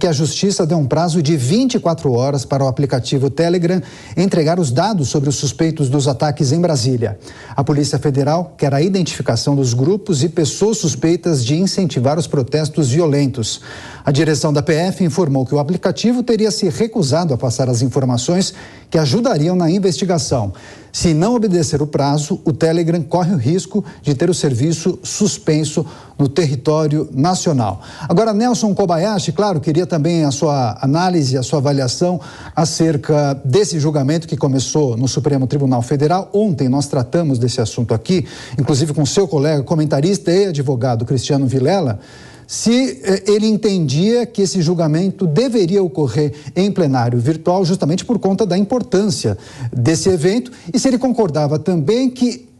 Que a Justiça deu um prazo de 24 horas para o aplicativo Telegram entregar os dados sobre os suspeitos dos ataques em Brasília. A Polícia Federal quer a identificação dos grupos e pessoas suspeitas de incentivar os protestos violentos. A direção da PF informou que o aplicativo teria se recusado a passar as informações que ajudariam na investigação. Se não obedecer o prazo, o Telegram corre o risco de ter o serviço suspenso no território nacional. Agora, Nelson Kobayashi, claro, queria também a sua análise, a sua avaliação acerca desse julgamento que começou no Supremo Tribunal Federal. Ontem nós tratamos desse assunto aqui, inclusive com seu colega comentarista e advogado Cristiano Vilela, se ele entendia que esse julgamento deveria ocorrer em plenário virtual justamente por conta da importância desse evento e se ele concordava também que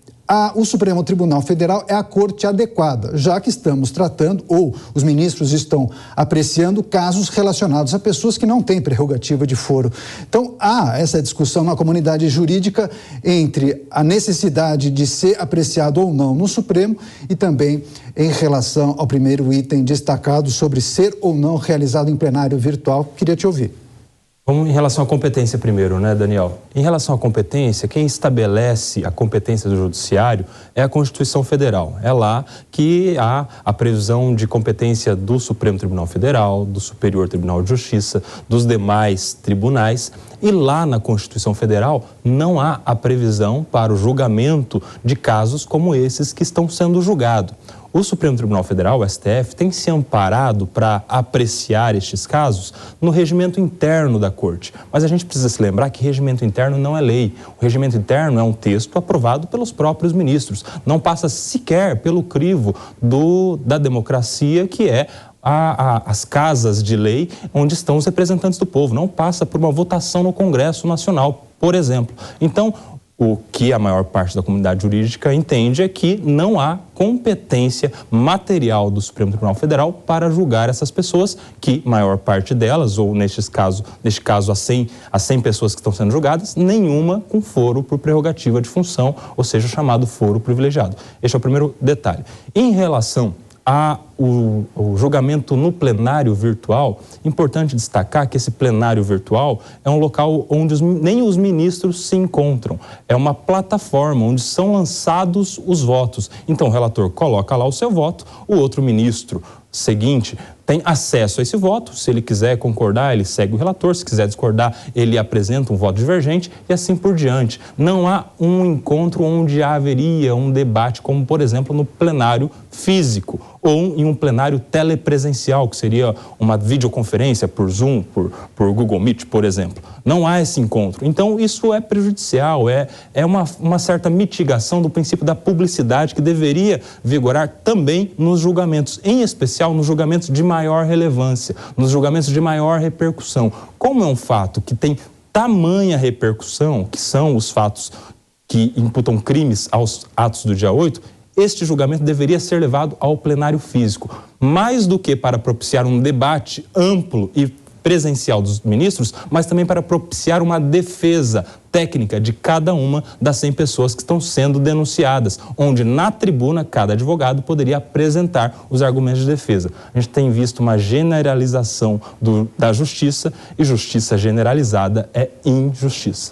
o Supremo Tribunal Federal é a corte adequada, já que estamos tratando, ou os ministros estão apreciando, casos relacionados a pessoas que não têm prerrogativa de foro. Então, há essa discussão na comunidade jurídica entre a necessidade de ser apreciado ou não no Supremo e também em relação ao primeiro item destacado sobre ser ou não realizado em plenário virtual. Queria te ouvir. Vamos em relação à competência primeiro, né, Daniel? Em relação à competência, quem estabelece a competência do Judiciário é a Constituição Federal. É lá que há a previsão de competência do Supremo Tribunal Federal, do Superior Tribunal de Justiça, dos demais tribunais. E lá na Constituição Federal não há a previsão para o julgamento de casos como esses que estão sendo julgados. O Supremo Tribunal Federal, o STF, tem se amparado para apreciar estes casos no regimento interno da Corte. Mas a gente precisa se lembrar que regimento interno não é lei. O regimento interno é um texto aprovado pelos próprios ministros. Não passa sequer pelo crivo da democracia, que é as casas de lei onde estão os representantes do povo. Não passa por uma votação no Congresso Nacional, por exemplo. Então, o que a maior parte da comunidade jurídica entende é que não há competência material do Supremo Tribunal Federal para julgar essas pessoas, que maior parte delas, ou neste caso as 100 pessoas que estão sendo julgadas, nenhuma com foro por prerrogativa de função, ou seja, chamado foro privilegiado. Este é o primeiro detalhe. Em relação o julgamento no plenário virtual, importante destacar que esse plenário virtual é um local onde nem os ministros se encontram. É uma plataforma onde são lançados os votos. Então o relator coloca lá o seu voto, o outro ministro seguinte tem acesso a esse voto. Se ele quiser concordar, ele segue o relator. Se quiser discordar, ele apresenta um voto divergente e assim por diante. Não há um encontro onde haveria um debate, como por exemplo no plenário físico ou em um plenário telepresencial, que seria uma videoconferência por Zoom, por Google Meet, por exemplo. Não há esse encontro. Então, isso é prejudicial, é uma certa mitigação do princípio da publicidade que deveria vigorar também nos julgamentos, em especial nos julgamentos de maior relevância, nos julgamentos de maior repercussão. Como é um fato que tem tamanha repercussão, que são os fatos que imputam crimes aos atos do dia 8, este julgamento deveria ser levado ao plenário físico, mais do que para propiciar um debate amplo e presencial dos ministros, mas também para propiciar uma defesa técnica de cada uma das 100 pessoas que estão sendo denunciadas, onde na tribuna cada advogado poderia apresentar os argumentos de defesa. A gente tem visto uma generalização da justiça, e justiça generalizada é injustiça.